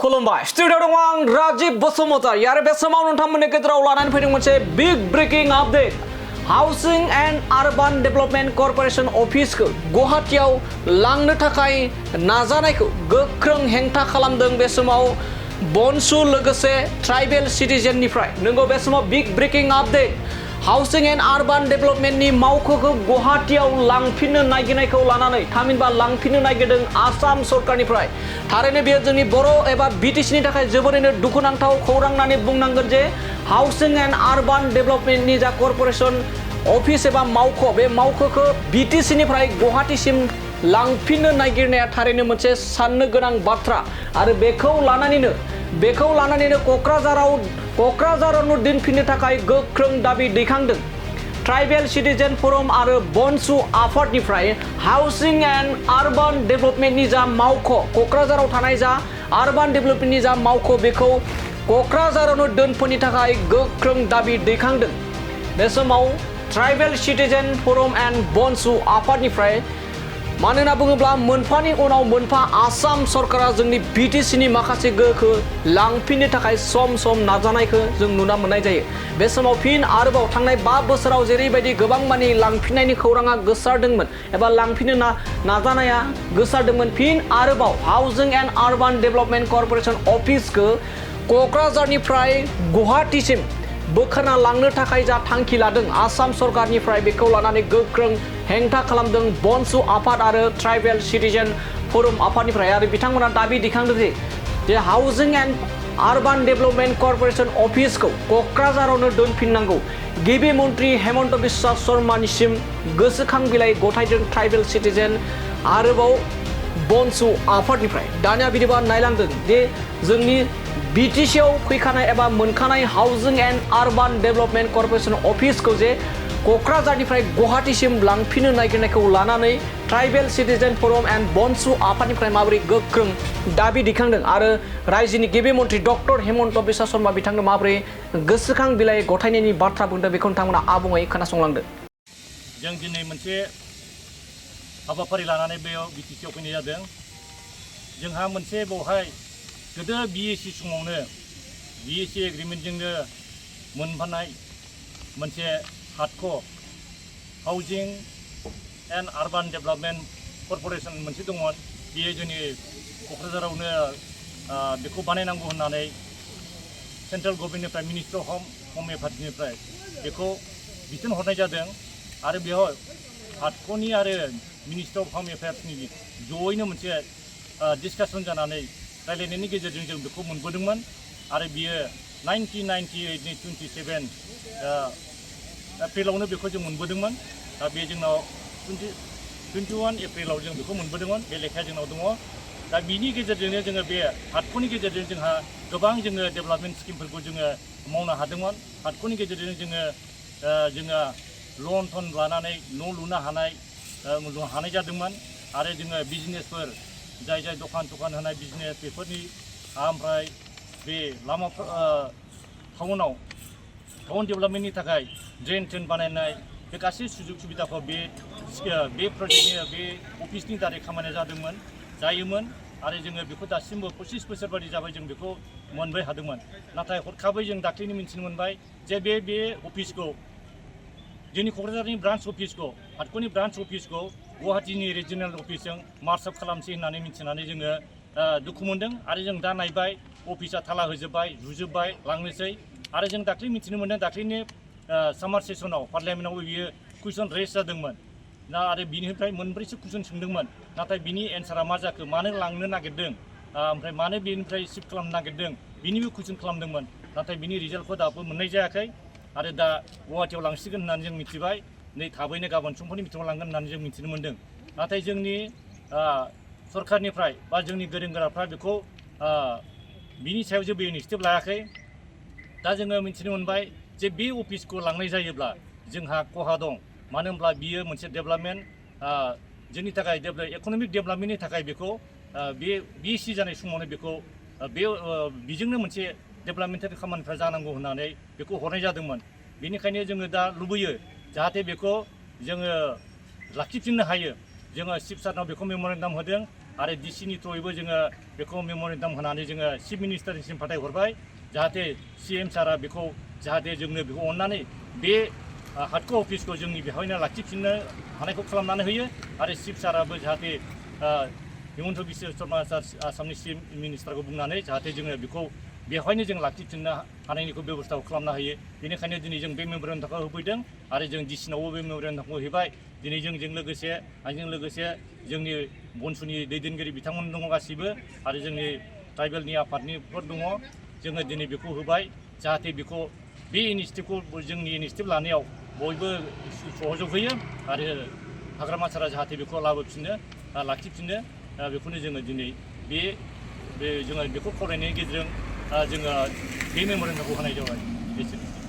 खुलुमबाय स्टुडिअ दङ आं राजीब बसुमतारी आरो बे समाव नोंथांमोननि गेजेराव लानानै फैदों मोनसे big breaking update housing and urban development corporation अफिसखौ गुवाहाटीयाव लांनो थाखाय नाजानायखौ गोख्रों हेंथा खालामदों बे समाव BoNSU लोगोसे ट्राइबेल सिटिजेननिफ्राय नंगौ बे समाव big breaking update housing and urban डेभलपमेंटनि मावख'खौ गुवाहाटीयाव लांफिननो नागिरनायखौ लानानै थामहिनबा लांफिननो नागिरदों आसाम सरकारनिफ्राय थारैनो बेयो जोंनि बर' एबा बिटिसिनि थाखाय जोबोरैनो दुखुनांथाव खौरां होननानै बुंनांगोन जे हाउसिंग एंड अर्बान डेभलपमेंटनि जा कर्पोरेशन अफिस एबा मावख' बे मावख'खौ बिटिसिनिफ्राय गुवाहाटीसिम लांफिननो नागिरनाया थारैनो मोनसे साननो गोनां बाथ्रा आरो बेखौ लानानैनो क'क्राझारावनो दोनफिननो थाखाय गोख्रों दाबि दैखांदों ट्राइबेल सिटिजेन फरम आरो BoNSU आफादनिफ्राय हाउसिंग एंड अर्बान डेभलपमेंटनि जा मावख' क'क्राझाराव थानाय जा अर्बान डेभलपमेंटनि जा मावख' बेखौ क'क्राझारावनो दोनफिननो थाखाय गोख्रों दाबि दैखांदों बे समाव tribal citizen forum and BoNSU आफादनिफ्राय मानोना बुङोब्ला मोनफानि उनाव मोनफा आसाम सरकारा जोंनि बिटिसिनि माखासे गोहोखौ लांफिननो थाखाय सम सम नाजानायखौ जों नुना मोननाय जायो बे समाव फिन आरोबाव थांनाय 5 बोसोराव जेरैबायदि गोबां मानि लांफिननायनि खौराङा गोसारदोंमोन एबा लांफिननो नाजानाया गोसारदोंमोन फिन आरोबाव housing and urban development corporation अफिसखौ क'क्राझारनिफ्राय गुवाहाटीसिम बोखारना लांनो थाखाय जा थांखि लादों आसाम सरकारनिफ्राय बेखौ लानानै गोख्रों हेंथा खालामदों BoNSU आफाद आरो ट्राइबेल सिटिजेन फरम आफादनिफ्राय आरो बिथांमोना दाबि दैखांदों जे housing and urban development corporation अफिसखौ क'क्राझारावनो दोनफिननांगौ गिबि मन्त्रि हेमन्त बिश्व शर्मानिसिम गोसोखां बिलाइ गथायदों ट्राइबेल सिटिजेन आरोबाव BoNSU आफादनिफ्राय दानिया बिदिबा नायलांदों जे जोंनि बिटिसिआव फैखानाय एबा मोनखानाय housing and urban development corporation अफिसखौ जे क'क्राझारनिफ्राय गुवाहाटीसिम लांफिननो नागिरनायखौ लानानै tribal citizen forum and BoNSU आफादनिफ्राय माबोरै गोख्रों दाबि दैखांदों आरो रायजोनि गिबि मन्त्रि डक्टर हेमन्त बिश्व शर्मा बिथांनो माबोरै गोसोखां बिलाइ गथायनायनि बाथ्रा बुंदों बेखौ नोंथांमोना आबुङै खोनासंलांदो जों दिनै मोनसे हाबाफारि लानानै बेयाव बिटिसिआव फैनाय जादों जोंहा मोनसे बेवहाय गोदो BSc समावनो BSc एग्रिमेन्टजोंनो मोनफानाय मोनसे हादख' housing and urban development corporation मोनसे दंमोन बेयो जोंनि क'क्राझारावनो बेखौ बानायनांगौ होननानै सेन्ट्रेल गभर्नमेन्टनिफ्राय मिनिस्ट्रि अफ हम एफेयार्सनिफ्राय बेखौ बिथोन हरनाय जादों आरो बेयाव हादख'नि आरो मिनिस्ट्रि अफ हम एफेयार्सनि जयैनो मोनसे डिसकासन जानानै रायलायनायनि गेजेरजों जों बेखौ मोनबोदोंमोन आरो बियो 1998नि 27 एप्रिलावनो बेखौ जों मोनबोदोंमोन दा बे जोंनाव 21 एप्रिलाव जों बेखौ मोनबोदोंमन बे लेखाया जोंनाव दङ दा बिनि गेजेरजोंनो जोङो बे हादख'नि गेजेरजों जोंहा गोबां जोङो डेभेलपमेन्ट स्किमफोरखौ जोङो मावनो हादोंमोन हादख'नि गेजेरजों जोङो लन थन लानानै न' लुनो हानाय जादोंमोन आरो जोङो बिजनेसफोर जाय दखान होनाय बिजनेस बेफोरनि ओमफ्राय बे लामा टाउन डेभेलपमेन्टनि थाखाय ड्रेन ट्रेन बानायनाय बे गासै सुजुग सुबिदाखौ बे प्रजेक्टनि बे अफिसनि दारै खामानिया जायोमोन आरो जोङो बेखौ दासिमबो 25 बोसोर बादि जाबाय जों बेखौ मोनबाय हादोंमोन नाथाय हरखाबै जों दाख्लैनो मिन्थिनो मोनबाय जे बे अफिसखौ जोंनि क'क्राझारनि ब्रान्च अफिसखौ हादख'नि ब्रान्च अफिसखौ गुवाहाटीनि रिजिनेल अफिसजों मार्चआप खालामसै होननानै मिथिनानै जोङो दुखु मोनदों आरो जों दा नायबाय अफिसा थाला होजोब्बाय लुजोब्बाय लांनोसै आरो जों दाख्लै मिथिनो मोनदों दाख्लैनि सामार सेसनाव पार्लियामेन्टआवबो बियो कुइसन रेज जादोंमोन दा आरो बिनिफ्राय मोनब्रैसो कुइसन सोंदोंमोन नाथाय बिनि एन्सारा मा जाखो मानो लांनो नागिरदों ओमफ्राय मानो बेनिफ्राय शिफ्ट खालामनो नागिरदों बिनिबो कुइसन खालामदोंमोन नाथाय बिनि रिजाल्टखौ दाबो मोननाय जायाखै आरो दा गुवाहाटीयाव लांसिगोन होननानै जों मिथिबाय नै थाबैनो गाबोन समफोरनि बिथिङाव लांगोन होननानै जों मिथिनो मोन्दों नाथाय जोंनि सरकारनिफ्राय बा जोंनि गोरों गोराफ्रा बेखौ बिनि सायाव जेबो इनिसिएटिभ लायाखै दा जोङो मिथिनो मोनबाय जे बे अफिसखौ लांनाय जायोब्ला जोंहा खहा दं मानो होनब्ला बियो मोनसे डेभेलपमेन्ट जोंनि थाखाय इक'नमिक डेभेलपमेन्टनि थाखाय बेखौ बे BSc जानाय समावनो बेखौ बेजोंनो मोनसे डेभेलपमेन्टारि खामानिफ्रा जानांगौ होननानै बेखौ हरनाय जादोंमोन बेनिखायनो जोङो दा लुबैयो जाहाथे बेखौ जोङो लाखिफिननो हायो जोङो चिफ सारनाव बेखौ मेम'रेन्डाम होदों आरो डिसिनि थ्रुयैबो जोङो बेखौ मेम'रेन्डाम होनानै जोङो चिफ मिनिस्टारनिसिम फाथायहरबाय जाहाथे CM सारा बेखौ जाहाथे जोंनो बेखौ अननानै बे हादको अफिसखौ जोंनि बेवहायनो लाखिफिननो हानायखौ खालामनानै होयो आरो चिफ साराबो जाहाथे हिमन्त बिश्व शर्मा आसामनि चिफ मिनिस्टारखौ बुंनानै जाहाथे जोङो बेखौ बेवहायनो जों लाखिफिननो हानायनिखौ बेबस्थाखौ खालामना होयो बेनिखायनो दिनै जों बे मेम'रेन्डामखौ होफैदों आरो जों डिसिनावबो बे मेम'रेन्डामखौ हैबाय दिनै जोंजों लोगोसे आंजों लोगोसे जोंनि बनसुनि दैदेनगिरि बिथांमोन दङ गासिबो आरो जोंनि ट्राइबेलनि आफादनिफोर दङ जोङो दिनै बेखौ होबाय जाहाथे बेखौ बे इनिसियेटिभखौ जोंनि इनिसियेटिभ लानायाव बयबो सहयोग होयो आरो हाग्रामा सारा जाहाथे बेखौ लाबोफिननो लाखिफिननो बेखौनो जोङो दिनै जोङो बेखौ फरायनायनि गेजेरजों जोङो बे मेम'रेन्डामखौ होनाय जाबाय।